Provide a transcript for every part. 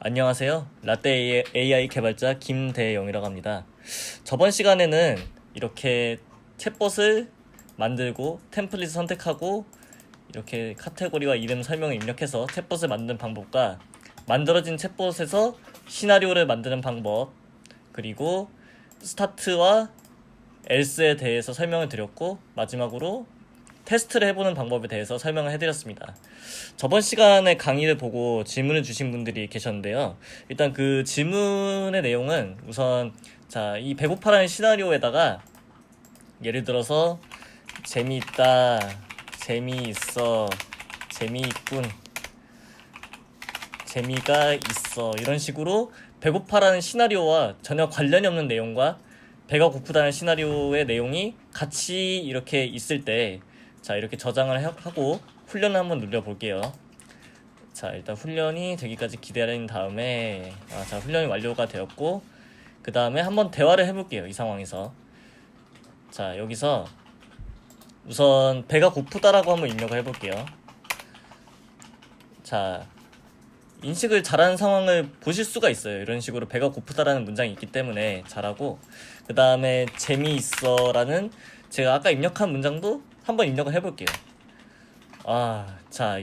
안녕하세요. 라떼 AI 개발자 김대영이라고 합니다. 저번 시간에는 이렇게 챗봇을 만들고 템플릿을 선택하고 이렇게 카테고리와 이름 설명을 입력해서 챗봇을 만드는 방법과 만들어진 챗봇에서 시나리오를 만드는 방법, 그리고 스타트와 엘스에 대해서 설명을 드렸고, 마지막으로 테스트를 해보는 방법에 대해서 설명을 해드렸습니다. 저번 시간에 강의를 보고 질문을 주신 분들이 계셨는데요. 일단 그 질문의 내용은 우선 이 배고파라는 시나리오에다가 예를 들어서 재미있다, 재미있어, 재미있군, 재미가 있어, 이런 식으로 배고파라는 시나리오와 전혀 관련이 없는 내용과 배가 고프다는 시나리오의 내용이 같이 이렇게 있을 때 이렇게 저장을 하고 훈련을 한번 눌러볼게요. 일단 훈련이 되기까지 기다린 다음에 훈련이 완료가 되었고, 그 다음에 한번 대화를 해볼게요. 이 상황에서 여기서 우선 배가 고프다라고 한번 입력을 해볼게요. 인식을 잘하는 상황을 보실 수가 있어요. 이런 식으로 배가 고프다라는 문장이 있기 때문에 잘하고, 그 다음에 재미있어 라는 제가 아까 입력한 문장도 한번 입력을 해볼게요.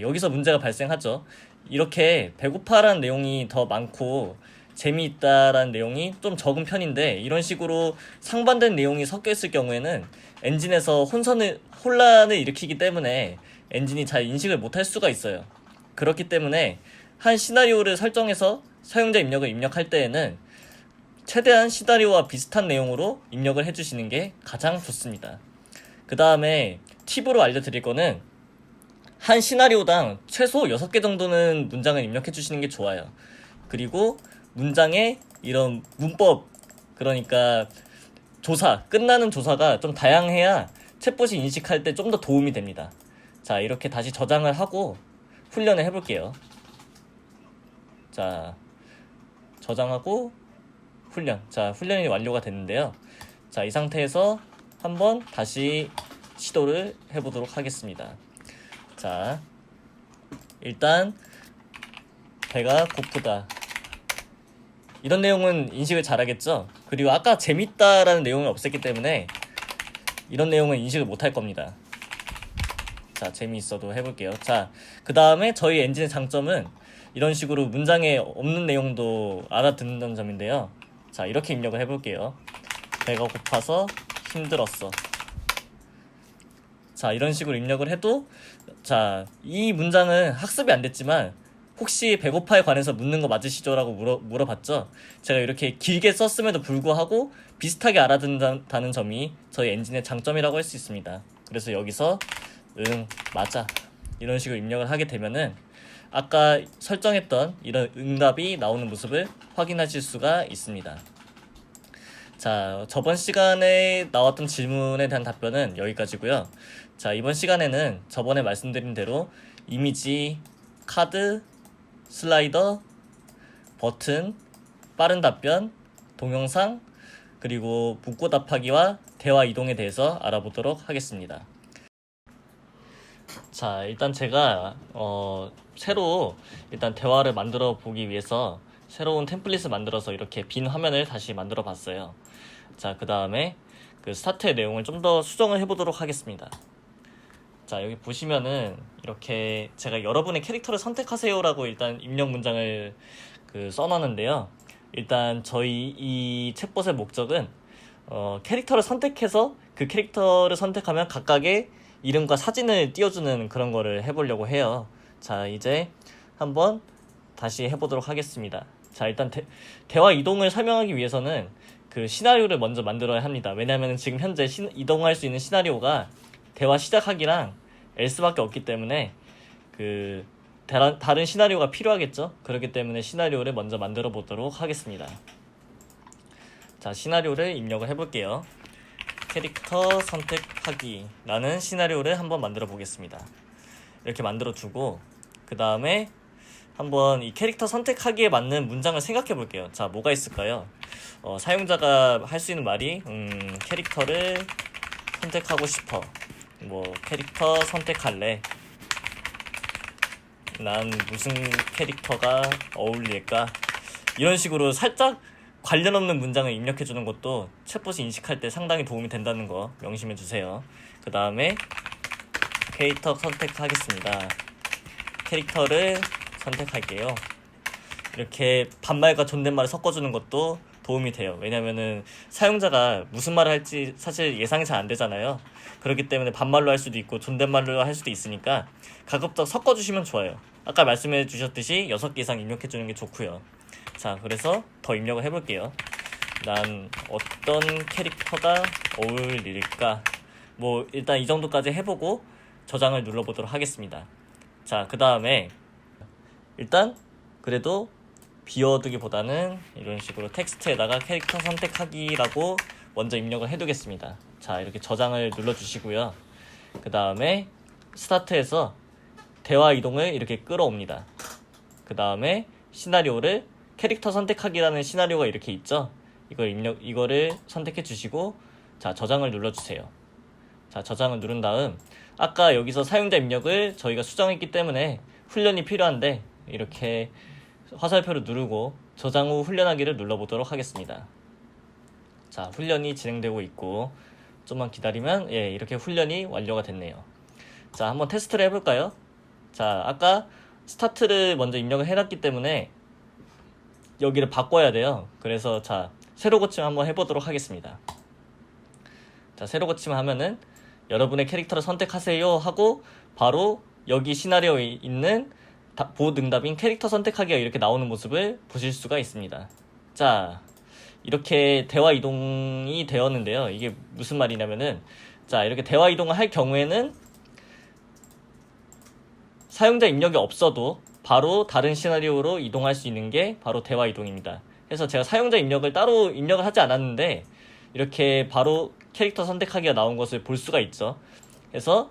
여기서 문제가 발생하죠. 이렇게 배고파라는 내용이 더 많고 재미있다라는 내용이 좀 적은 편인데, 이런 식으로 상반된 내용이 섞여 있을 경우에는 엔진에서 혼란을 일으키기 때문에 엔진이 잘 인식을 못할 수가 있어요. 그렇기 때문에 한 시나리오를 설정해서 사용자 입력을 입력할 때에는 최대한 시나리오와 비슷한 내용으로 입력을 해주시는 게 가장 좋습니다. 그 다음에 팁으로 알려드릴 거는 한 시나리오당 최소 6개 정도는 문장을 입력해 주시는 게 좋아요. 그리고 문장의 이런 문법, 그러니까 끝나는 조사가 좀 다양해야 챗봇이 인식할 때 좀 더 도움이 됩니다. 이렇게 다시 저장을 하고 훈련을 해볼게요. 저장하고 훈련. 훈련이 완료가 됐는데요. 이 상태에서 한번 다시 시도를 해보도록 하겠습니다. 일단 배가 고프다, 이런 내용은 인식을 잘하겠죠. 그리고 아까 재밌다라는 내용이 없었기 때문에 이런 내용은 인식을 못할 겁니다. 재미있어도 해볼게요. 그 다음에 저희 엔진의 장점은 이런 식으로 문장에 없는 내용도 알아듣는다는 점인데요. 이렇게 입력을 해볼게요. 배가 고파서 힘들었어. 이런 식으로 입력을 해도 이 문장은 학습이 안 됐지만 혹시 배고파에 관해서 묻는 거 맞으시죠? 라고 물어봤죠. 제가 이렇게 길게 썼음에도 불구하고 비슷하게 알아듣는다는 점이 저희 엔진의 장점이라고 할 수 있습니다. 그래서 여기서 응, 맞아, 이런 식으로 입력을 하게 되면은 아까 설정했던 이런 응답이 나오는 모습을 확인하실 수가 있습니다. 저번 시간에 나왔던 질문에 대한 답변은 여기까지고요. 이번 시간에는 저번에 말씀드린 대로 이미지, 카드, 슬라이더, 버튼, 빠른 답변, 동영상, 그리고 묻고 답하기와 대화 이동에 대해서 알아보도록 하겠습니다. 일단 제가 새로 대화를 만들어 보기 위해서 새로운 템플릿을 만들어서 이렇게 빈 화면을 다시 만들어 봤어요. 그 다음에 그 스타트의 내용을 좀 더 수정을 해보도록 하겠습니다. 여기 보시면은 이렇게 제가 여러분의 캐릭터를 선택하세요 라고 일단 입력 문장을 써놨는데요. 일단 저희 이 챗봇의 목적은 캐릭터를 선택해서 그 캐릭터를 선택하면 각각의 이름과 사진을 띄워주는 그런 거를 해보려고 해요. 이제 한번 다시 해보도록 하겠습니다. 일단 대화 이동을 설명하기 위해서는 그 시나리오를 먼저 만들어야 합니다. 왜냐하면 지금 현재 이동할 수 있는 시나리오가 대화 시작하기랑 else밖에 없기 때문에 다른 시나리오가 필요하겠죠. 그렇기 때문에 시나리오를 먼저 만들어 보도록 하겠습니다. 시나리오를 입력을 해볼게요. 캐릭터 선택하기 라는 시나리오를 한번 만들어 보겠습니다. 이렇게 만들어 두고 그 다음에 한번 이 캐릭터 선택하기에 맞는 문장을 생각해 볼게요. 뭐가 있을까요? 사용자가 할 수 있는 말이 캐릭터를 선택하고 싶어, 캐릭터 선택할래, 난 무슨 캐릭터가 어울릴까, 이런 식으로 살짝 관련 없는 문장을 입력해주는 것도 챗봇이 인식할 때 상당히 도움이 된다는 거 명심해주세요. 그 다음에 캐릭터 선택하겠습니다. 캐릭터를 선택할게요. 이렇게 반말과 존댓말을 섞어주는 것도 도움이 돼요. 왜냐면은 사용자가 무슨 말을 할지 사실 예상이 잘 안 되잖아요. 그렇기 때문에 반말로 할 수도 있고 존댓말로 할 수도 있으니까 가급적 섞어주시면 좋아요. 아까 말씀해 주셨듯이 6개 이상 입력해주는 게 좋고요. 자, 그래서 더 입력을 해볼게요. 난 어떤 캐릭터가 어울릴까? 뭐 일단 이 정도까지 해보고 저장을 눌러보도록 하겠습니다. 자, 그 다음에 일단 그래도 비워두기보다는 이런 식으로 텍스트에다가 캐릭터 선택하기라고 먼저 입력을 해두겠습니다. 자, 이렇게 저장을 눌러주시고요. 그 다음에 스타트에서 대화 이동을 이렇게 끌어옵니다. 그 다음에 시나리오를 캐릭터 선택하기라는 시나리오가 이렇게 있죠. 이거를 선택해 주시고, 자, 저장을 눌러주세요. 자, 저장을 누른 다음 아까 여기서 사용자 입력을 저희가 수정했기 때문에 훈련이 필요한데 이렇게 화살표를 누르고 저장 후 훈련하기를 눌러보도록 하겠습니다. 자, 훈련이 진행되고 있고 좀만 기다리면 이렇게 훈련이 완료가 됐네요. 자, 한번 테스트를 해볼까요? 자, 아까 스타트를 먼저 입력을 해놨기 때문에 여기를 바꿔야 돼요. 그래서 자, 새로 고침 한번 해보도록 하겠습니다. 자, 새로 고침 하면은 여러분의 캐릭터를 선택하세요 하고 바로 여기 시나리오에 있는 보호 응답인 캐릭터 선택하기가 이렇게 나오는 모습을 보실 수가 있습니다. 자, 이렇게 대화 이동이 되었는데요. 이게 무슨 말이냐면은, 자, 이렇게 대화 이동을 할 경우에는 사용자 입력이 없어도 바로 다른 시나리오로 이동할 수 있는 게 바로 대화 이동입니다. 그래서 제가 사용자 입력을 따로 입력을 하지 않았는데 이렇게 바로 캐릭터 선택하기가 나온 것을 볼 수가 있죠. 그래서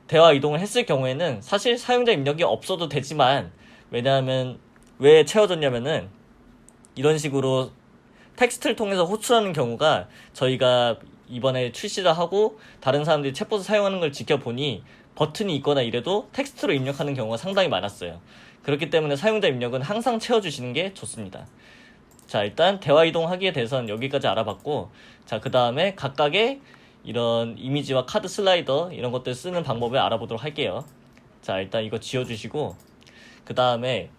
대화 이동을 했을 경우에는 사실 사용자 입력이 없어도 되지만, 왜냐하면 왜 채워졌냐면은 이런 식으로 텍스트를 통해서 호출하는 경우가 저희가 이번에 출시를 하고 다른 사람들이 챗봇을 사용하는 걸 지켜보니 버튼이 있거나 이래도 텍스트로 입력하는 경우가 상당히 많았어요. 그렇기 때문에 사용자 입력은 항상 채워주시는 게 좋습니다. 자, 일단 대화 이동하기에 대해서는 여기까지 알아봤고, 자, 그 다음에 각각의 이런 이미지와 카드 슬라이더 이런 것들 쓰는 방법을 알아보도록 할게요. 자, 일단 이거 지워주시고, 그 다음에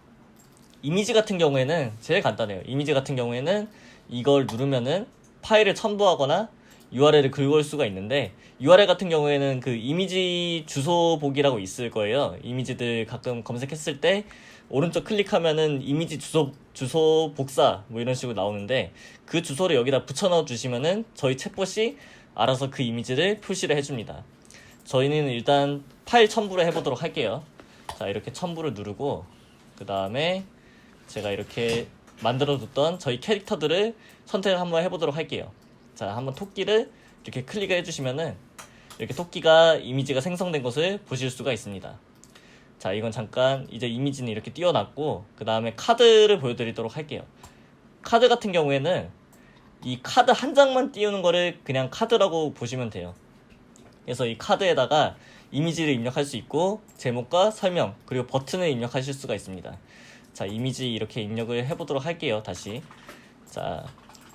이미지 같은 경우에는 제일 간단해요. 이미지 같은 경우에는 이걸 누르면은 파일을 첨부하거나 URL을 긁어올 수가 있는데, URL 같은 경우에는 그 이미지 주소 보기라고 있을 거예요. 이미지들 가끔 검색했을 때 오른쪽 클릭하면은 이미지 주소 복사 뭐 이런 식으로 나오는데, 그 주소를 여기다 붙여 넣어 주시면은 저희 챗봇이 알아서 그 이미지를 표시를 해줍니다. 저희는 일단 파일 첨부를 해보도록 할게요. 자, 이렇게 첨부를 누르고 그 다음에 제가 이렇게 만들어뒀던 저희 캐릭터들을 선택을 한번 해보도록 할게요. 자, 한번 토끼를 이렇게 클릭을 해주시면은 이렇게 토끼가 이미지가 생성된 것을 보실 수가 있습니다. 자, 이건 잠깐 이제 이미지는 이렇게 띄워놨고, 그 다음에 카드를 보여드리도록 할게요. 카드 같은 경우에는 이 카드 한 장만 띄우는 거를 그냥 카드라고 보시면 돼요. 그래서 이 카드에다가 이미지를 입력할 수 있고 제목과 설명 그리고 버튼을 입력하실 수가 있습니다. 자, 이미지 이렇게 입력을 해보도록 할게요. 다시 자,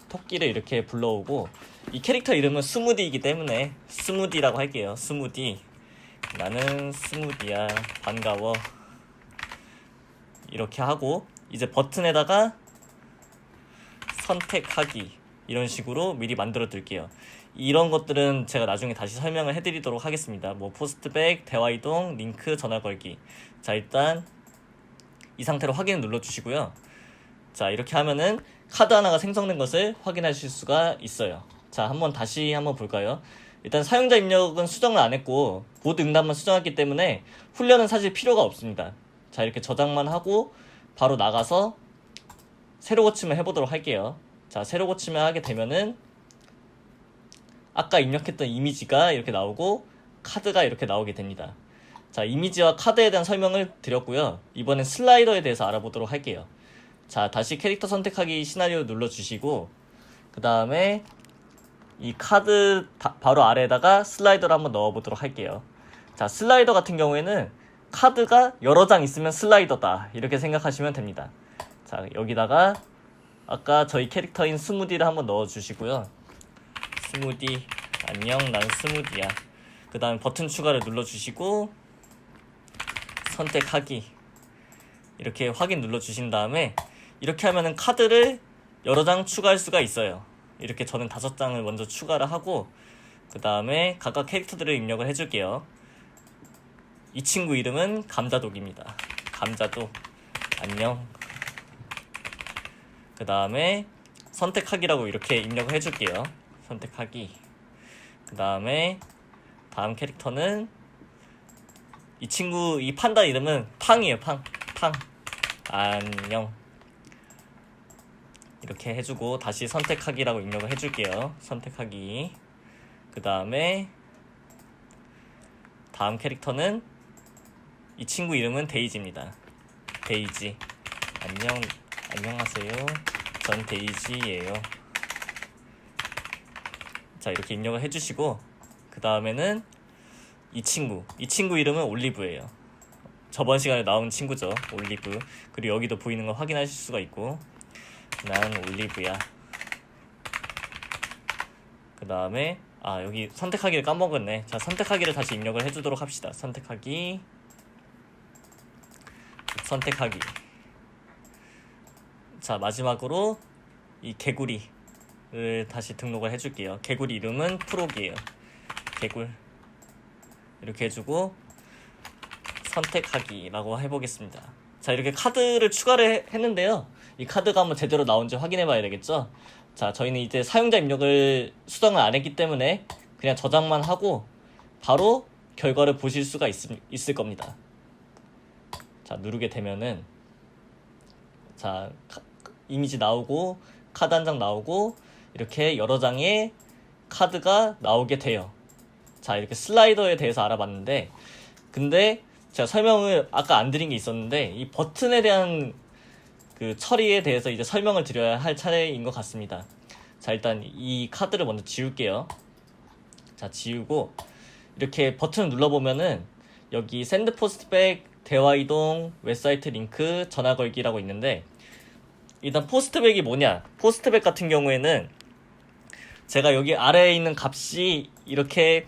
토끼를 이렇게 불러오고, 이 캐릭터 이름은 스무디이기 때문에 스무디라고 할게요. 스무디. 나는 스무디야, 반가워. 이렇게 하고 이제 버튼에다가 선택하기 이런 식으로 미리 만들어 둘게요. 이런 것들은 제가 나중에 다시 설명을 해드리도록 하겠습니다. 뭐 포스트백, 대화 이동, 링크, 전화 걸기. 자, 일단 이 상태로 확인을 눌러주시고요. 자, 이렇게 하면은 카드 하나가 생성된 것을 확인하실 수가 있어요. 자, 다시 한번 볼까요? 일단 사용자 입력은 수정을 안 했고 보드 응답만 수정했기 때문에 훈련은 사실 필요가 없습니다. 자, 이렇게 저장만 하고 바로 나가서 새로 고침을 해보도록 할게요. 자, 새로 고침을 하게 되면은 아까 입력했던 이미지가 이렇게 나오고 카드가 이렇게 나오게 됩니다. 자, 이미지와 카드에 대한 설명을 드렸고요. 이번엔 슬라이더에 대해서 알아보도록 할게요. 자, 다시 캐릭터 선택하기 시나리오 눌러주시고 그 다음에 이 카드 바로 아래에다가 슬라이더를 한번 넣어보도록 할게요. 자, 슬라이더 같은 경우에는 카드가 여러 장 있으면 슬라이더다 이렇게 생각하시면 됩니다. 자, 여기다가 아까 저희 캐릭터인 스무디를 한번 넣어주시고요. 스무디, 안녕, 난 스무디야. 그 다음에 버튼 추가를 눌러주시고 선택하기, 이렇게 확인 눌러주신 다음에 이렇게 하면은 카드를 여러 장 추가할 수가 있어요. 이렇게 저는 5장을 먼저 추가를 하고 그 다음에 각각 캐릭터들을 입력을 해줄게요. 이 친구 이름은 감자독입니다. 감자독, 안녕. 그 다음에 선택하기라고 이렇게 입력을 해줄게요. 선택하기. 그 다음에 다음 캐릭터는 이 친구, 이 판다 이름은 팡이에요. 팡. 안녕. 이렇게 해주고 다시 선택하기라고 입력을 해줄게요. 선택하기. 그 다음에 다음 캐릭터는 이 친구 이름은 데이지입니다. 데이지. 안녕하세요. 전 데이지예요. 자, 이렇게 입력을 해주시고 그 다음에는 이 친구 이름은 올리브예요. 저번 시간에 나온 친구죠. 올리브. 그리고 여기도 보이는 거 확인하실 수가 있고 난 올리브야. 그 다음에 여기 선택하기를 까먹었네. 자, 선택하기를 다시 입력을 해주도록 합시다. 선택하기. 자, 마지막으로 이 개구리를 다시 등록을 해줄게요. 개구리 이름은 프록이에요. 개굴. 이렇게 해주고 선택하기라고 해보겠습니다. 자, 이렇게 카드를 추가를 했는데요. 이 카드가 한번 제대로 나온지 확인해 봐야 되겠죠. 자, 저희는 이제 사용자 입력을 수정을 안 했기 때문에 그냥 저장만 하고 바로 결과를 보실 수가 있을 겁니다. 자, 누르게 되면은 자, 이미지 나오고 카드 한 장 나오고 이렇게 여러 장의 카드가 나오게 돼요. 자, 이렇게 슬라이더에 대해서 알아봤는데 근데 제가 설명을 아까 안 드린 게 있었는데 이 버튼에 대한 그 처리에 대해서 이제 설명을 드려야 할 차례인 것 같습니다. 자, 일단 이 카드를 먼저 지울게요. 자, 지우고 이렇게 버튼을 눌러보면은 여기 샌드 포스트백, 대화 이동, 웹사이트 링크, 전화 걸기라고 있는데 일단 포스트백이 뭐냐? 포스트백 같은 경우에는 제가 여기 아래에 있는 값이 이렇게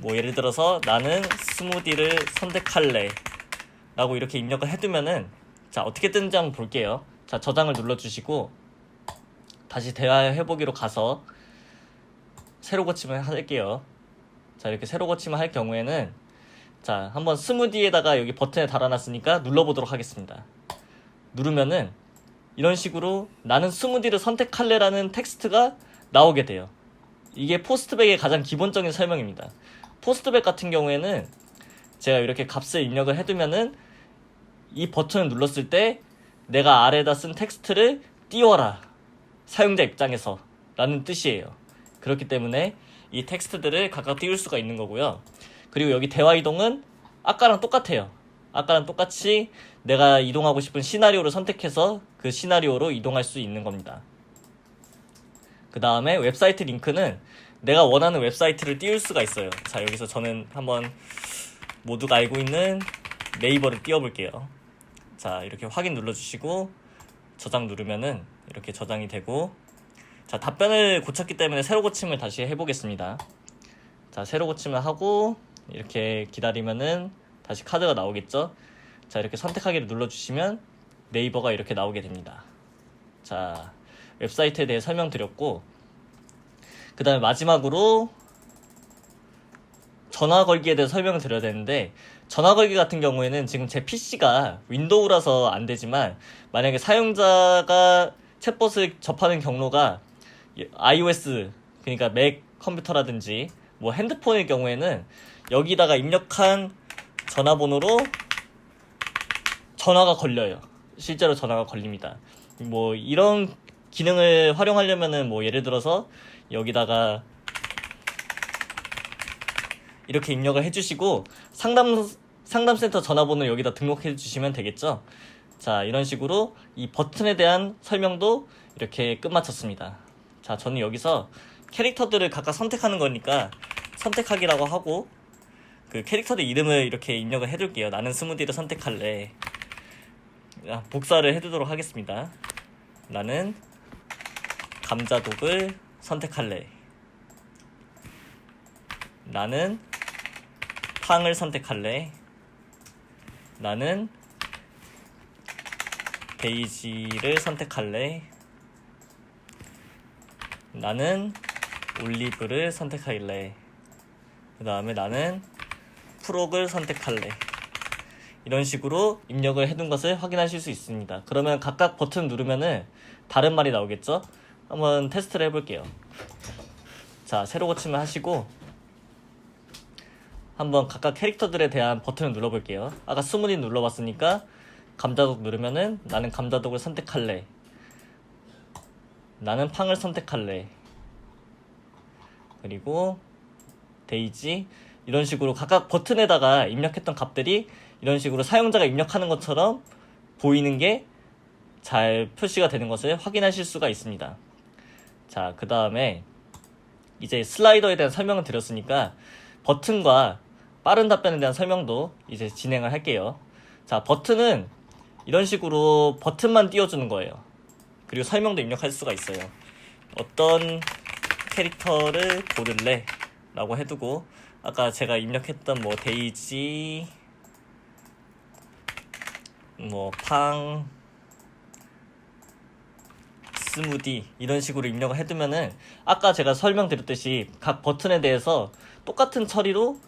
예를 들어서 나는 스무디를 선택할래 라고 이렇게 입력을 해두면은 자, 어떻게 뜨는지 한번 볼게요. 자, 저장을 눌러주시고 다시 대화해보기로 가서 새로 고침을 할게요. 자, 이렇게 새로 고침을 할 경우에는 자, 한번 스무디에다가 여기 버튼에 달아놨으니까 눌러보도록 하겠습니다. 누르면은 이런 식으로 나는 스무디를 선택할래 라는 텍스트가 나오게 돼요. 이게 포스트백의 가장 기본적인 설명입니다. 포스트백 같은 경우에는 제가 이렇게 값을 입력을 해두면은 이 버튼을 눌렀을 때 내가 아래에다 쓴 텍스트를 띄워라, 사용자 입장에서 라는 뜻이에요. 그렇기 때문에 이 텍스트들을 각각 띄울 수가 있는 거고요. 그리고 여기 대화 이동은 아까랑 똑같아요. 아까랑 똑같이 내가 이동하고 싶은 시나리오를 선택해서 그 시나리오로 이동할 수 있는 겁니다. 그 다음에 웹사이트 링크는 내가 원하는 웹사이트를 띄울 수가 있어요. 자, 여기서 저는 한번 모두가 알고 있는 네이버를 띄워볼게요. 자, 이렇게 확인 눌러주시고 저장 누르면은 이렇게 저장이 되고 자, 답변을 고쳤기 때문에 새로 고침을 다시 해보겠습니다. 자, 새로 고침을 하고 이렇게 기다리면은 다시 카드가 나오겠죠. 자, 이렇게 선택하기를 눌러주시면 네이버가 이렇게 나오게 됩니다. 자, 웹사이트에 대해 설명드렸고 그 다음에 마지막으로 전화 걸기에 대해 설명을 드려야 되는데 전화 걸기 같은 경우에는 지금 제 PC가 윈도우라서 안 되지만 만약에 사용자가 챗봇을 접하는 경로가 iOS, 그러니까 맥 컴퓨터라든지 핸드폰일 경우에는 여기다가 입력한 전화번호로 전화가 걸려요. 실제로 전화가 걸립니다. 이런 기능을 활용하려면은 예를 들어서 여기다가 이렇게 입력을 해주시고 상담센터 전화번호 여기다 등록해 주시면 되겠죠. 자, 이런 식으로 이 버튼에 대한 설명도 이렇게 끝마쳤습니다. 자, 저는 여기서 캐릭터들을 각각 선택하는 거니까 선택하기라고 하고 그 캐릭터들 이름을 이렇게 입력을 해둘게요. 나는 스무디를 선택할래. 복사를 해두도록 하겠습니다. 나는 감자독을 선택할래. 나는 팡을 선택할래. 나는 베이지를 선택할래. 나는 올리브를 선택할래. 그 다음에 나는 프록을 선택할래. 이런 식으로 입력을 해둔 것을 확인하실 수 있습니다. 그러면 각각 버튼 누르면은 다른 말이 나오겠죠? 한번 테스트를 해볼게요. 자, 세로 고침을 하시고 한번 각각 캐릭터들에 대한 버튼을 눌러볼게요. 아까 스무디 눌러봤으니까 감자독 누르면은 나는 감자독을 선택할래. 나는 팡을 선택할래. 그리고 데이지, 이런 식으로 각각 버튼에다가 입력했던 값들이 이런 식으로 사용자가 입력하는 것처럼 보이는 게 잘 표시가 되는 것을 확인하실 수가 있습니다. 자, 그 다음에 이제 슬라이더에 대한 설명을 드렸으니까 버튼과 빠른 답변에 대한 설명도 이제 진행을 할게요. 자, 버튼은 이런 식으로 버튼만 띄워주는 거예요. 그리고 설명도 입력할 수가 있어요. 어떤 캐릭터를 고를래? 라고 해두고 아까 제가 입력했던 뭐 데이지, 뭐 팡, 스무디 이런 식으로 입력을 해두면은 아까 제가 설명드렸듯이 각 버튼에 대해서 똑같은 처리로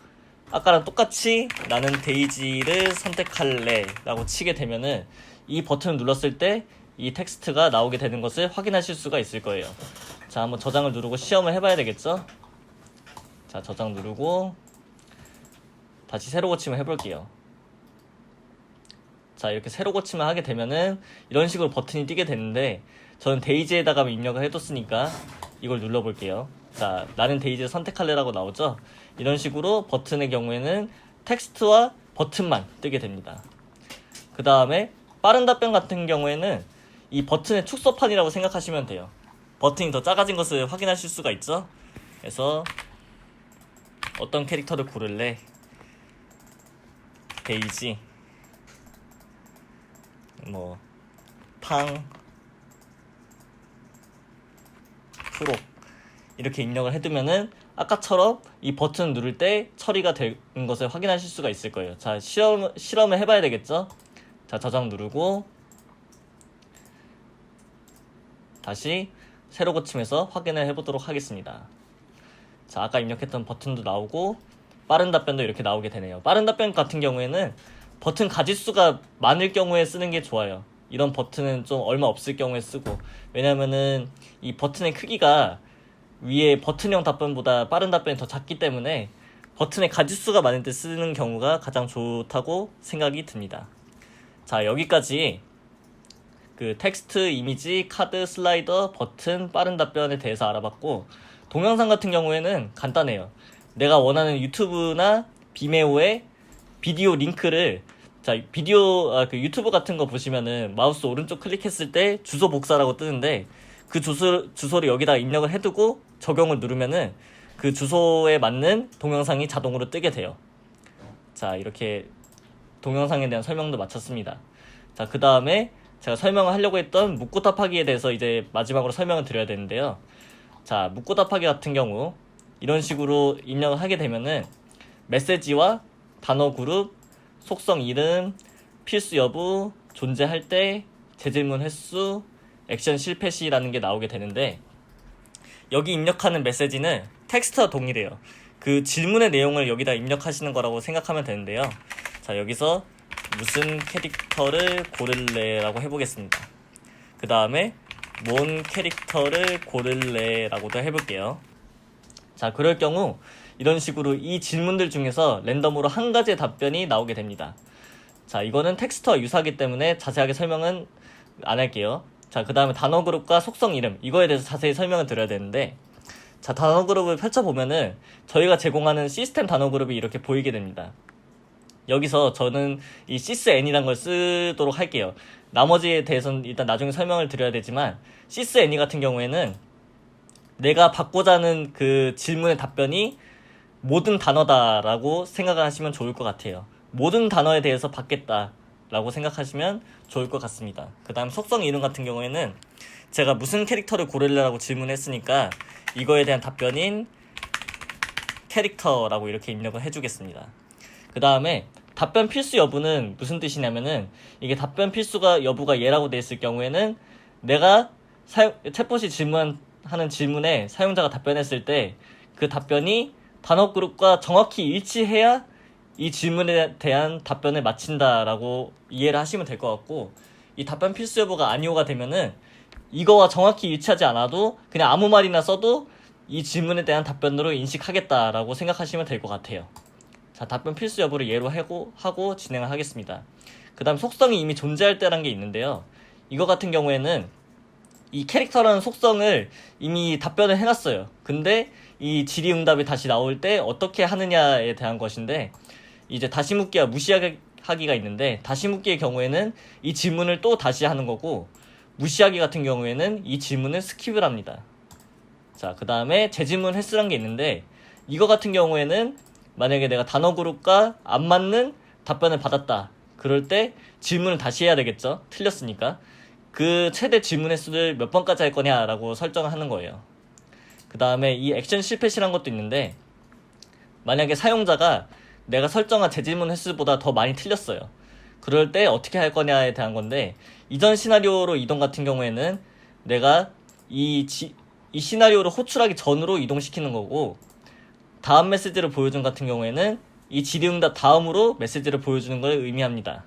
아까랑 똑같이 나는 데이지를 선택할래 라고 치게 되면은 이 버튼을 눌렀을 때 이 텍스트가 나오게 되는 것을 확인하실 수가 있을 거예요. 자, 한번 저장을 누르고 시험을 해봐야 되겠죠? 자, 저장 누르고 다시 세로 고침을 해볼게요. 자, 이렇게 세로 고침을 하게 되면은 이런 식으로 버튼이 띄게 되는데 저는 데이지에다가 입력을 해뒀으니까 이걸 눌러볼게요. 자, 나는 데이지를 선택할래라고 나오죠? 이런 식으로 버튼의 경우에는 텍스트와 버튼만 뜨게 됩니다. 그 다음에 빠른 답변 같은 경우에는 이 버튼의 축소판이라고 생각하시면 돼요. 버튼이 더 작아진 것을 확인하실 수가 있죠? 그래서 어떤 캐릭터를 고를래? 데이지, 뭐 팡, 프로 이렇게 입력을 해두면은 아까처럼 이 버튼 누를 때 처리가 되는 것을 확인하실 수가 있을 거예요. 자, 실험을 해봐야 되겠죠? 자, 저장 누르고 다시 세로 고침해서 확인을 해보도록 하겠습니다. 자, 아까 입력했던 버튼도 나오고 빠른 답변도 이렇게 나오게 되네요. 빠른 답변 같은 경우에는 버튼 가짓수가 많을 경우에 쓰는 게 좋아요. 이런 버튼은 좀 얼마 없을 경우에 쓰고, 왜냐면은 이 버튼의 크기가 위에 버튼형 답변보다 빠른 답변이 더 작기 때문에 버튼의 가짓수가 많을 때 쓰는 경우가 가장 좋다고 생각이 듭니다. 자, 여기까지 그 텍스트, 이미지, 카드, 슬라이더, 버튼, 빠른 답변에 대해서 알아봤고, 동영상 같은 경우에는 간단해요. 내가 원하는 유튜브나 비메오에 비디오 링크를, 자, 그 유튜브 같은 거 보시면은 마우스 오른쪽 클릭했을 때 주소 복사라고 뜨는데 그 주소를 여기다 입력을 해두고 적용을 누르면은 그 주소에 맞는 동영상이 자동으로 뜨게 돼요. 자, 이렇게 동영상에 대한 설명도 마쳤습니다. 자, 그 다음에 제가 설명을 하려고 했던 묻고 답하기에 대해서 이제 마지막으로 설명을 드려야 되는데요. 자, 묻고 답하기 같은 경우 이런 식으로 입력을 하게 되면은 메시지와 단어 그룹, 속성 이름, 필수 여부, 존재할 때, 재질문 횟수, 액션 실패 시라는 게 나오게 되는데, 여기 입력하는 메시지는 텍스트와 동일해요. 그 질문의 내용을 여기다 입력하시는 거라고 생각하면 되는데요. 자, 여기서 무슨 캐릭터를 고를래 라고 해보겠습니다. 그 다음에 뭔 캐릭터를 고를래 라고도 해볼게요. 자, 그럴 경우 이런 식으로 이 질문들 중에서 랜덤으로 한 가지의 답변이 나오게 됩니다. 자, 이거는 텍스트와 유사하기 때문에 자세하게 설명은 안 할게요. 자, 그 다음에 단어 그룹과 속성 이름, 이거에 대해서 자세히 설명을 드려야 되는데, 자, 단어 그룹을 펼쳐보면은 저희가 제공하는 시스템 단어 그룹이 이렇게 보이게 됩니다. 여기서 저는 이 sysany이라는 걸 쓰도록 할게요. 나머지에 대해서는 일단 나중에 설명을 드려야 되지만, sysany 같은 경우에는 내가 받고자 하는 그 질문의 답변이 모든 단어다라고 생각을 하시면 좋을 것 같아요. 모든 단어에 대해서 받겠다. 라고 생각하시면 좋을 것 같습니다. 그 다음 속성 이름 같은 경우에는 제가 무슨 캐릭터를 고를래라고 질문했으니까 이거에 대한 답변인 캐릭터라고 이렇게 입력을 해주겠습니다. 그 다음에 답변 필수 여부는 무슨 뜻이냐면은 이게 답변 필수가 여부가 예라고 돼 있을 경우에는 내가 챗봇이 질문하는 질문에 사용자가 답변했을 때 그 답변이 단어 그룹과 정확히 일치해야 이 질문에 대한 답변을 마친다라고 이해를 하시면 될 것 같고, 이 답변 필수 여부가 아니오가 되면은 이거와 정확히 일치하지 않아도 그냥 아무 말이나 써도 이 질문에 대한 답변으로 인식하겠다라고 생각하시면 될 것 같아요. 자, 답변 필수 여부를 예로 하고 진행을 하겠습니다. 그 다음 속성이 이미 존재할 때라는 게 있는데요. 이거 같은 경우에는 이 캐릭터라는 속성을 이미 답변을 해놨어요. 근데 이 질의응답이 다시 나올 때 어떻게 하느냐에 대한 것인데, 이제 다시 묻기와 무시하기가 있는데, 다시 묻기의 경우에는 이 질문을 또 다시 하는 거고, 무시하기 같은 경우에는 이 질문을 스킵을 합니다. 자, 그 다음에 재질문 횟수라는 게 있는데, 이거 같은 경우에는 만약에 내가 단어 그룹과 안 맞는 답변을 받았다. 그럴 때 질문을 다시 해야 되겠죠? 틀렸으니까. 그 최대 질문 횟수를 몇 번까지 할 거냐라고 설정을 하는 거예요. 그 다음에 이 액션 실패시라는 것도 있는데, 만약에 사용자가 내가 설정한 재질문 횟수보다 더 많이 틀렸어요. 그럴 때 어떻게 할 거냐에 대한 건데, 이전 시나리오로 이동 같은 경우에는 내가 이 시나리오를 호출하기 전으로 이동시키는 거고, 다음 메시지를 보여준 같은 경우에는 이 질의응답 다음으로 메시지를 보여주는 걸 의미합니다.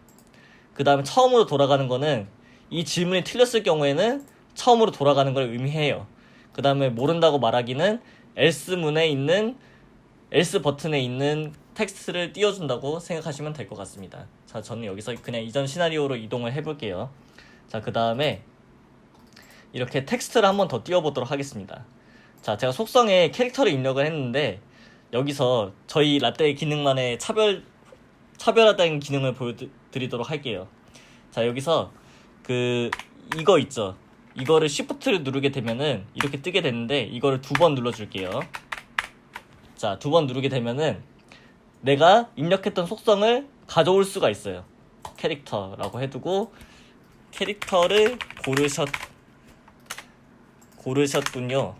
그 다음에 처음으로 돌아가는 거는 이 질문이 틀렸을 경우에는 처음으로 돌아가는 걸 의미해요. 그 다음에 모른다고 말하기는 else 버튼에 있는 텍스트를 띄워준다고 생각하시면 될 것 같습니다. 자, 저는 여기서 그냥 이전 시나리오로 이동을 해볼게요. 자, 그 다음에 이렇게 텍스트를 한번 더 띄워보도록 하겠습니다. 자, 제가 속성에 캐릭터를 입력을 했는데, 여기서 저희 라떼의 기능만의 차별화된 기능을 보여드리도록 할게요. 자, 여기서 이거 있죠? 이거를 Shift를 누르게 되면은 이렇게 뜨게 되는데, 이거를 2번 눌러줄게요. 자, 2번 누르게 되면은 내가 입력했던 속성을 가져올 수가 있어요. 캐릭터라고 해두고, 캐릭터를 고르셨군요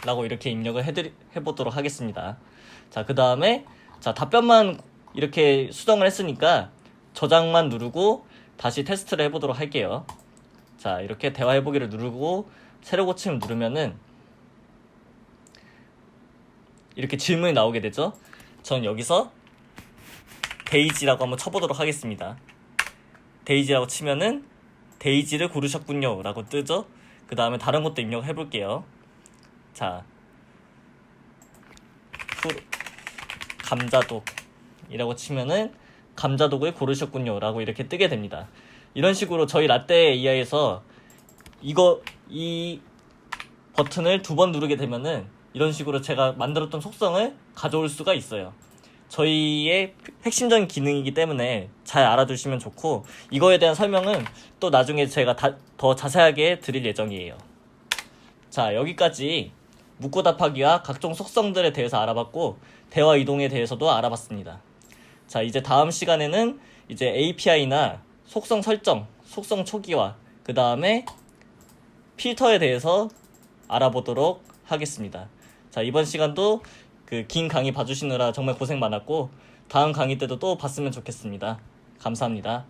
라고 이렇게 입력을 해보도록 하겠습니다. 자, 그 다음에 답변만 이렇게 수정을 했으니까 저장만 누르고 다시 테스트를 해보도록 할게요. 자, 이렇게 대화해보기를 누르고 새로 고침을 누르면은 이렇게 질문이 나오게 되죠. 전 여기서 데이지라고 한번 쳐보도록 하겠습니다. 데이지라고 치면은 데이지를 고르셨군요 라고 뜨죠. 그 다음에 다른 것도 입력해볼게요. 자, 감자독이라고 치면은 감자독을 고르셨군요 라고 이렇게 뜨게 됩니다. 이런 식으로 저희 라떼 AI에서 이 버튼을 2번 누르게 되면은 이런 식으로 제가 만들었던 속성을 가져올 수가 있어요. 저희의 핵심적인 기능이기 때문에 잘 알아두시면 좋고, 이거에 대한 설명은 또 나중에 제가 더 자세하게 드릴 예정이에요. 자, 여기까지 묻고 답하기와 각종 속성들에 대해서 알아봤고, 대화 이동에 대해서도 알아봤습니다. 자, 이제 다음 시간에는 이제 API나 속성 설정, 속성 초기화, 그 다음에 필터에 대해서 알아보도록 하겠습니다. 자, 이번 시간도 긴 강의 봐주시느라 정말 고생 많았고, 다음 강의 때도 또 봤으면 좋겠습니다. 감사합니다.